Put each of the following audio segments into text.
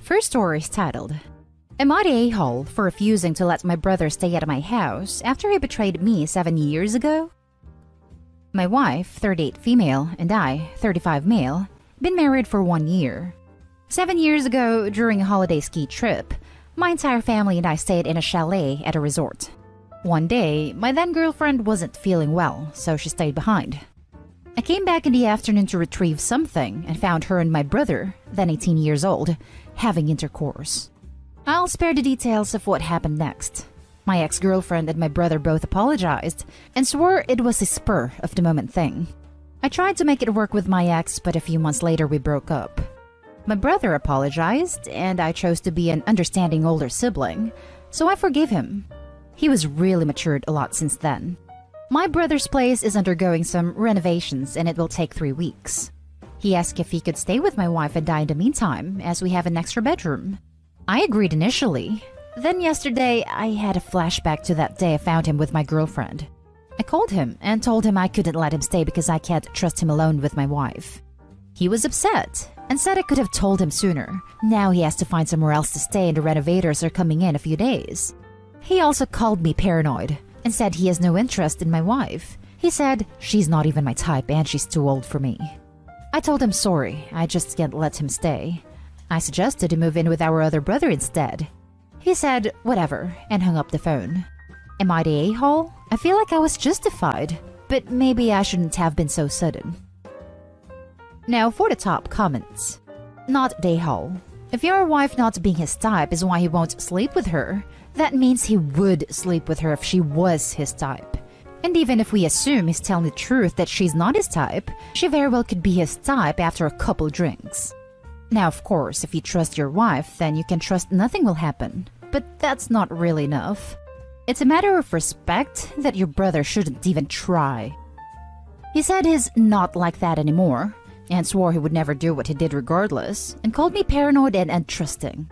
First story is titled, Am I the a-hole for refusing to let my brother stay at my house after he betrayed me 7 years ago? My wife, 38 female, and I, 35 male, been married for 1 year. 7 years ago, during a holiday ski trip, my entire family and I stayed in a chalet at a resort. One day, my then-girlfriend wasn't feeling well, so she stayed behind. I came back in the afternoon to retrieve something and found her and my brother, then 18 years old, having intercourse. I'll spare the details of what happened next. My ex-girlfriend and my brother both apologized and swore it was a spur-of-the-moment thing. I tried to make it work with my ex, but a few months later we broke up. My brother apologized, and I chose to be an understanding older sibling, so I forgave him. He was really matured a lot since then. My brother's place is undergoing some renovations and it will take 3 weeks. He asked if he could stay with my wife and I in the meantime, as we have an extra bedroom. I agreed initially. Then yesterday, I had a flashback to that day I found him with my girlfriend. I called him and told him I couldn't let him stay because I can't trust him alone with my wife. He was upset and said I could have told him sooner. Now he has to find somewhere else to stay and the renovators are coming in a few days. He also called me paranoid and said he has no interest in my wife. He said she's not even my type and she's too old for me. I told him sorry, I just can't let him stay. I suggested he move in with our other brother instead. He said whatever and hung up the phone. Am I the a-hole? I feel like I was justified, but maybe I shouldn't have been so sudden. Now for the top comments. Not the a-hole. If your wife not being his type is why he won't sleep with her, that means he would sleep with her if she was his type. And even if we assume he's telling the truth that she's not his type, she very well could be his type after a couple drinks. Now, of course, if you trust your wife, then you can trust nothing will happen. But that's not really enough. It's a matter of respect that your brother shouldn't even try. He said he's not like that anymore, and swore he would never do what he did regardless, and called me paranoid and untrusting.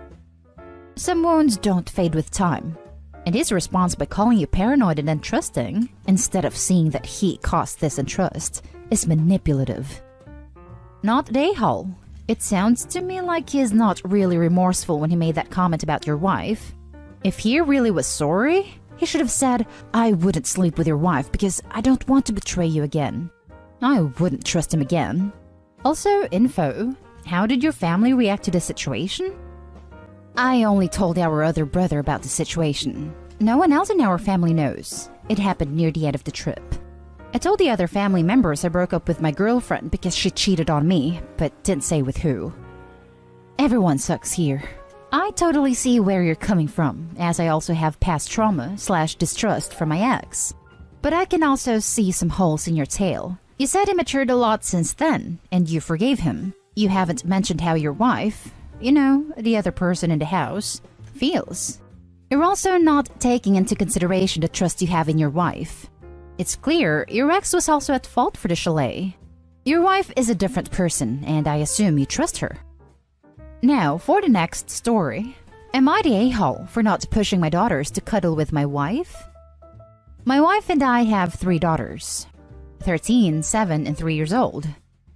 Some wounds don't fade with time, and his response by calling you paranoid and untrusting, instead of seeing that he caused this untrust, is manipulative. Not the a-hole. It sounds to me like he is not really remorseful when he made that comment about your wife. If he really was sorry, he should have said, I wouldn't sleep with your wife because I don't want to betray you again. I wouldn't trust him again. Also, info. How did your family react to the situation? I only told our other brother about the situation. No one else in our family knows. It happened near the end of the trip. I told the other family members I broke up with my girlfriend because she cheated on me, but didn't say with who. Everyone sucks here. I totally see where you're coming from, as I also have past trauma/distrust from my ex. But I can also see some holes in your tale. You said he matured a lot since then, and you forgave him. You haven't mentioned how your wife, the other person in the house, feels. You're also not taking into consideration the trust you have in your wife. It's clear your ex was also at fault for the chalet. Your wife is a different person, and I assume you trust her. Now, for the next story. Am I the a-hole for not pushing my daughters to cuddle with my wife? My wife and I have 3 daughters. 13, 7, and 3 years old.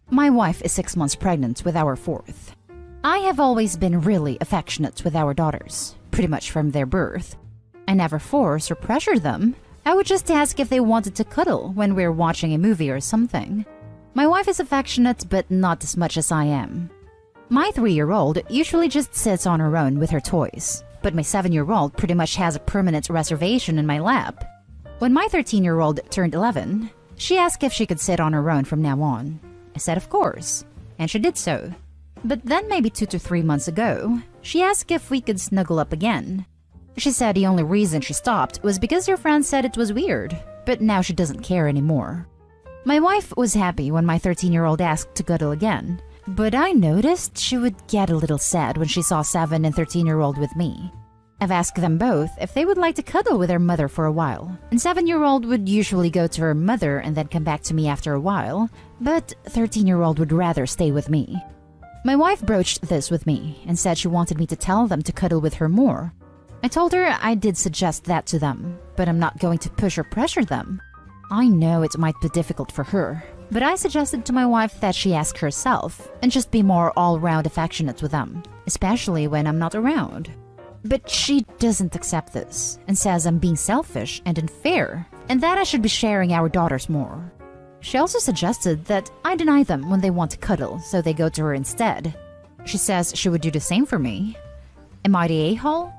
My wife is 6 months pregnant with our 4th. I have always been really affectionate with our daughters, pretty much from their birth. I never force or pressure them. I would just ask if they wanted to cuddle when we're watching a movie or something. My wife is affectionate, but not as much as I am. My 3-year-old usually just sits on her own with her toys, but my 7-year-old pretty much has a permanent reservation in my lap. When my 13-year-old turned 11, she asked if she could sit on her own from now on. I said of course, and she did so. But then maybe 2 to 3 months ago, she asked if we could snuggle up again. She said the only reason she stopped was because her friends said it was weird, but now she doesn't care anymore. My wife was happy when my 13-year-old asked to cuddle again, but I noticed she would get a little sad when she saw 7 and 13-year-old with me. I've asked them both if they would like to cuddle with their mother for a while, and 7-year-old would usually go to her mother and then come back to me after a while, but 13-year-old would rather stay with me. My wife broached this with me and said she wanted me to tell them to cuddle with her more. I told her I did suggest that to them, but I'm not going to push or pressure them. I know it might be difficult for her, But I suggested to my wife that she ask herself and just be more all-round affectionate with them, especially when I'm not around. But she doesn't accept this and says I'm being selfish and unfair and that I should be sharing our daughters more. She also suggested that I deny them when they want to cuddle so they go to her instead. She says she would do the same for me. Am I the a-hole?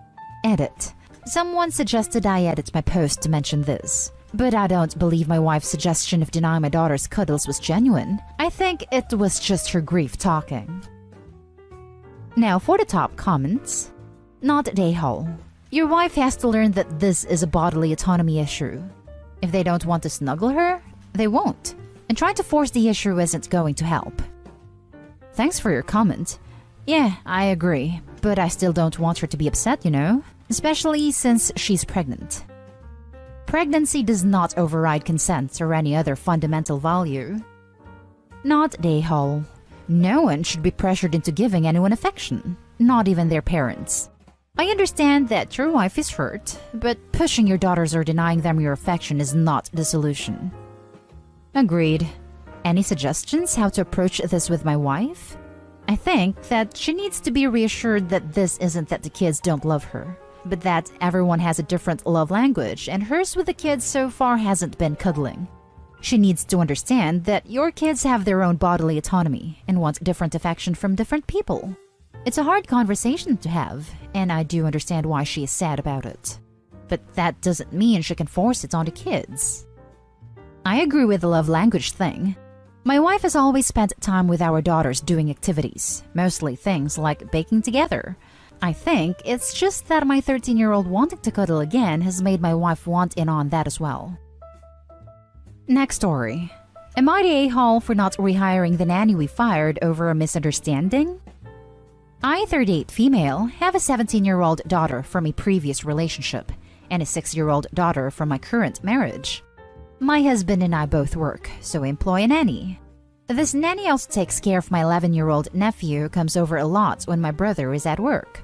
Edit. Someone suggested I edit my post to mention this. But I don't believe my wife's suggestion of denying my daughter's cuddles was genuine. I think it was just her grief talking. Now for the top comments. Not the a-hole. Your wife has to learn that this is a bodily autonomy issue. If they don't want to snuggle her, they won't. And trying to force the issue isn't going to help. Thanks for your comment. Yeah, I agree. But I still don't want her to be upset, you know? Especially since she's pregnant. Pregnancy does not override consent or any other fundamental value. Not the a-hole. No one should be pressured into giving anyone affection, not even their parents. I understand that your wife is hurt, but pushing your daughters or denying them your affection is not the solution. Agreed. Any suggestions how to approach this with my wife? I think that she needs to be reassured that this isn't that the kids don't love her, but that everyone has a different love language and hers with the kids so far hasn't been cuddling. She needs to understand that your kids have their own bodily autonomy and want different affection from different people. It's a hard conversation to have, and I do understand why she is sad about it. But that doesn't mean she can force it on the kids. I agree with the love language thing. My wife has always spent time with our daughters doing activities, mostly things like baking together. I think it's just that my 13-year-old wanting to cuddle again has made my wife want in on that as well. Next story. Am I the a-hole for not rehiring the nanny we fired over a misunderstanding? I, 38 female, have a 17-year-old daughter from a previous relationship and a 6-year-old daughter from my current marriage. My husband and I both work, so I employ a nanny. This nanny also takes care of my 11-year-old nephew who comes over a lot when my brother is at work.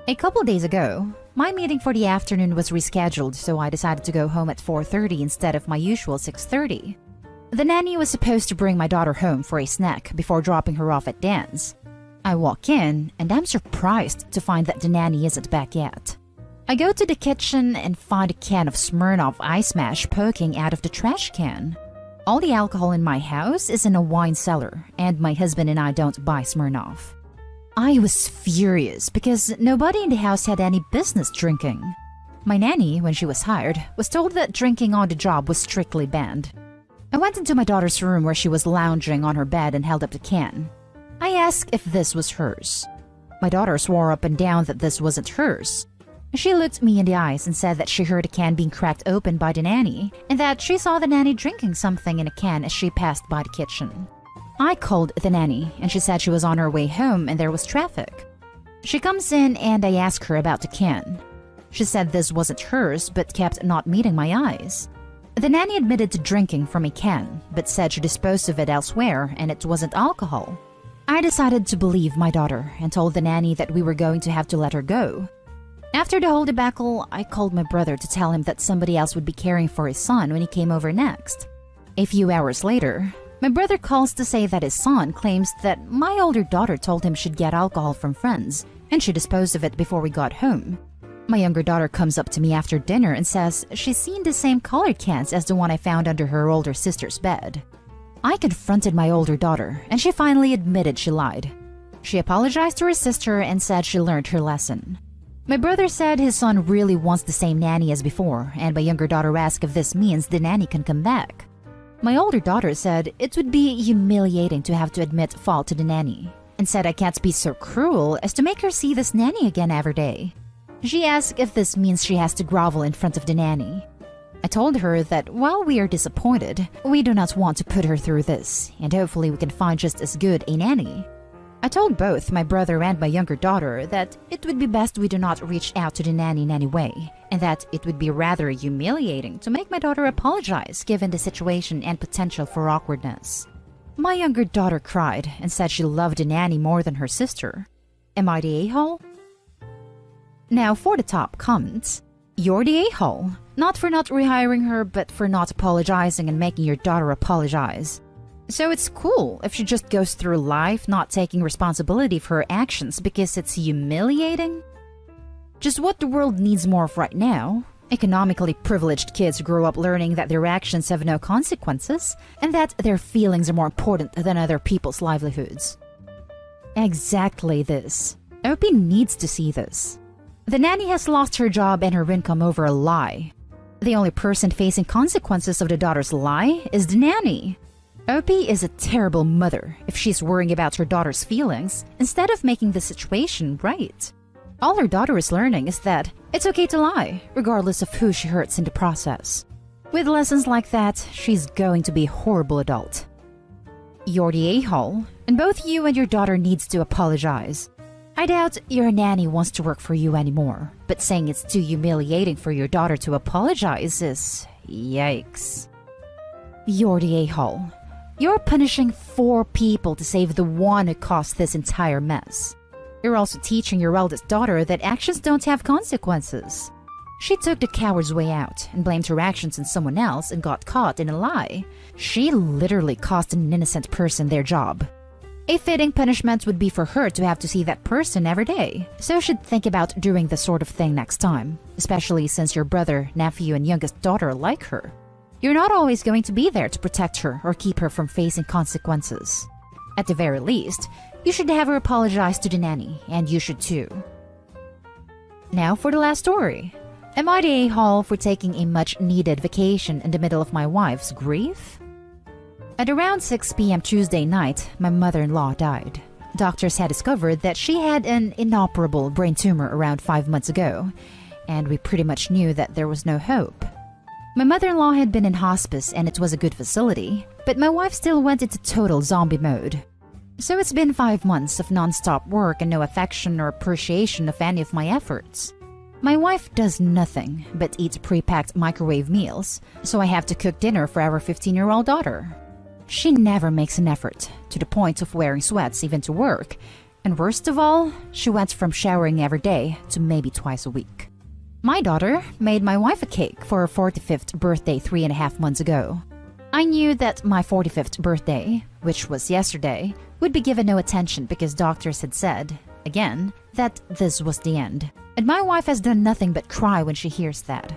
A couple days ago, my meeting for the afternoon was rescheduled, so I decided to go home at 4:30 instead of my usual 6:30. The nanny was supposed to bring my daughter home for a snack before dropping her off at dance. I walk in, and I'm surprised to find that the nanny isn't back yet. I go to the kitchen and find a can of Smirnoff Ice Mash poking out of the trash can. All the alcohol in my house is in a wine cellar, and my husband and I don't buy Smirnoff. I was furious because nobody in the house had any business drinking. My nanny, when she was hired, was told that drinking on the job was strictly banned. I went into my daughter's room where she was lounging on her bed and held up the can. I asked if this was hers. My daughter swore up and down that this wasn't hers. She looked me in the eyes and said that she heard a can being cracked open by the nanny and that she saw the nanny drinking something in a can as she passed by the kitchen. I called the nanny and she said she was on her way home and there was traffic. She comes in and I ask her about the can. She said this wasn't hers but kept not meeting my eyes. The nanny admitted to drinking from a can but said she disposed of it elsewhere and it wasn't alcohol. I decided to believe my daughter and told the nanny that we were going to have to let her go. After the whole debacle, I called my brother to tell him that somebody else would be caring for his son when he came over next. A few hours later, my brother calls to say that his son claims that my older daughter told him she'd get alcohol from friends and she disposed of it before we got home. My younger daughter comes up to me after dinner and says she's seen the same colored cans as the one I found under her older sister's bed. I confronted my older daughter and she finally admitted she lied. She apologized to her sister and said she learned her lesson. My brother said his son really wants the same nanny as before, and my younger daughter asked if this means the nanny can come back. My older daughter said it would be humiliating to have to admit fault to the nanny, and said I can't be so cruel as to make her see this nanny again every day. She asked if this means she has to grovel in front of the nanny. I told her that while we are disappointed, we do not want to put her through this, and hopefully we can find just as good a nanny. I told both my brother and my younger daughter that it would be best we do not reach out to the nanny in any way, and that it would be rather humiliating to make my daughter apologize given the situation and potential for awkwardness. My younger daughter cried and said she loved the nanny more than her sister. Am I the a-hole? Now for the top comments. You're the a-hole, not for not rehiring her, but for not apologizing and making your daughter apologize. So it's cool if she just goes through life not taking responsibility for her actions because it's humiliating? Just what the world needs more of right now. Economically privileged kids grow up learning that their actions have no consequences and that their feelings are more important than other people's livelihoods. Exactly this. Opie needs to see this. The nanny has lost her job and her income over a lie. The only person facing consequences of the daughter's lie is the nanny. Opie is a terrible mother if she's worrying about her daughter's feelings instead of making the situation right. All her daughter is learning is that it's okay to lie, regardless of who she hurts in the process. With lessons like that, she's going to be a horrible adult. You're the a-hole, and both you and your daughter needs to apologize. I doubt your nanny wants to work for you anymore, but saying it's too humiliating for your daughter to apologize is... yikes. You're the a-hole. You're punishing 4 people to save the one who caused this entire mess. You're also teaching your eldest daughter that actions don't have consequences. She took the coward's way out and blamed her actions on someone else and got caught in a lie. She literally cost an innocent person their job. A fitting punishment would be for her to have to see that person every day, so she'd think about doing this sort of thing next time, especially since your brother, nephew, and youngest daughter like her. You're not always going to be there to protect her or keep her from facing consequences. At the very least, you should have her apologize to the nanny, and you should too. Now for the last story. Am I the a-hole for taking a much-needed vacation in the middle of my wife's grief? At around 6 p.m. Tuesday night, my mother-in-law died. Doctors had discovered that she had an inoperable brain tumor around 5 months ago, and we pretty much knew that there was no hope. My mother-in-law had been in hospice and it was a good facility, but my wife still went into total zombie mode. So it's been 5 months of non-stop work and no affection or appreciation of any of my efforts. My wife does nothing but eat pre-packed microwave meals, so I have to cook dinner for our 15-year-old daughter. She never makes an effort, to the point of wearing sweats even to work, and worst of all, she went from showering every day to maybe twice a week. My daughter made my wife a cake for her 45th birthday 3.5 months ago. I knew that my 45th birthday, which was yesterday, would be given no attention because doctors had said, again, that this was the end. And my wife has done nothing but cry when she hears that.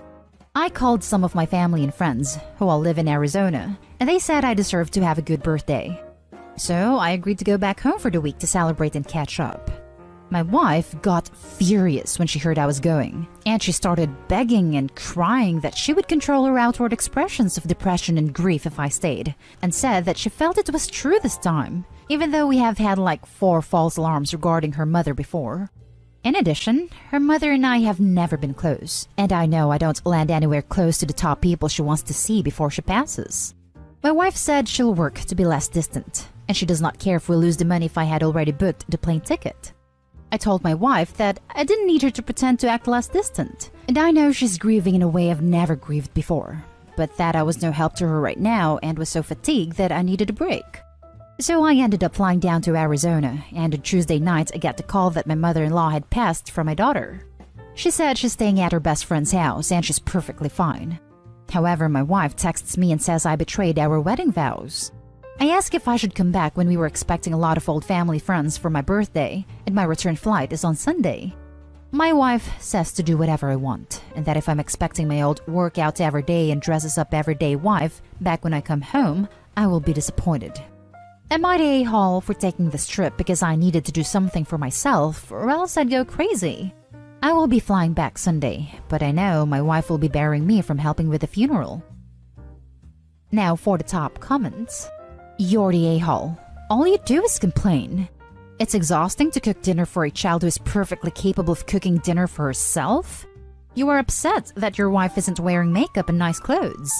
I called some of my family and friends, who all live in Arizona, and they said I deserved to have a good birthday. So I agreed to go back home for the week to celebrate and catch up. My wife got furious when she heard I was going, and she started begging and crying that she would control her outward expressions of depression and grief if I stayed, and said that she felt it was true this time, even though we have had like 4 false alarms regarding her mother before. In addition, her mother and I have never been close, and I know I don't land anywhere close to the top people she wants to see before she passes. My wife said she'll work to be less distant, and she does not care if we lose the money if I had already booked the plane ticket. I told my wife that I didn't need her to pretend to act less distant, and I know she's grieving in a way I've never grieved before, but that I was no help to her right now and was so fatigued that I needed a break. So I ended up flying down to Arizona, and on Tuesday night I got the call that my mother-in-law had passed from my daughter. She said she's staying at her best friend's house and she's perfectly fine. However, my wife texts me and says I betrayed our wedding vows. I asked if I should come back when we were expecting a lot of old family friends for my birthday, and my return flight is on Sunday. My wife says to do whatever I want, and that if I'm expecting my old workout every day and dresses up everyday wife back when I come home, I will be disappointed. Am I the a-hole for taking this trip because I needed to do something for myself, or else I'd go crazy? I will be flying back Sunday, but I know my wife will be barring me from helping with the funeral. Now for the top comments. You're the a-hole. All you do is complain. It's exhausting to cook dinner for a child who is perfectly capable of cooking dinner for herself. You are upset that your wife isn't wearing makeup and nice clothes.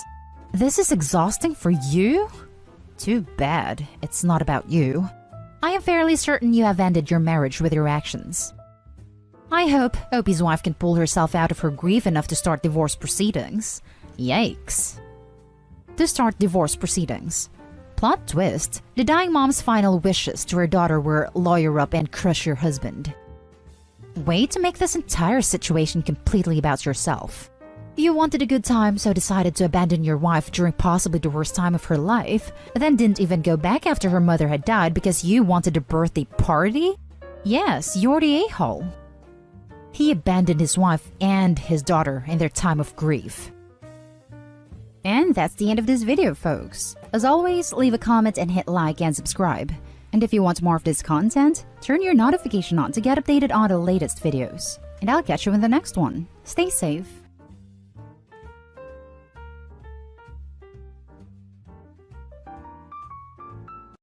This is exhausting for you? Too bad. It's not about you. I am fairly certain you have ended your marriage with your actions. I hope Opie's wife can pull herself out of her grief enough to start divorce proceedings. Yikes. To start divorce proceedings. Plot twist, the dying mom's final wishes to her daughter were lawyer up and crush your husband. Way to make this entire situation completely about yourself. You wanted a good time, so decided to abandon your wife during possibly the worst time of her life, then didn't even go back after her mother had died because you wanted a birthday party? Yes, you're the a-hole. He abandoned his wife and his daughter in their time of grief. And that's the end of this video, folks. As always, leave a comment and hit like and subscribe. And if you want more of this content, turn your notification on to get updated on the latest videos. And I'll catch you in the next one. Stay safe.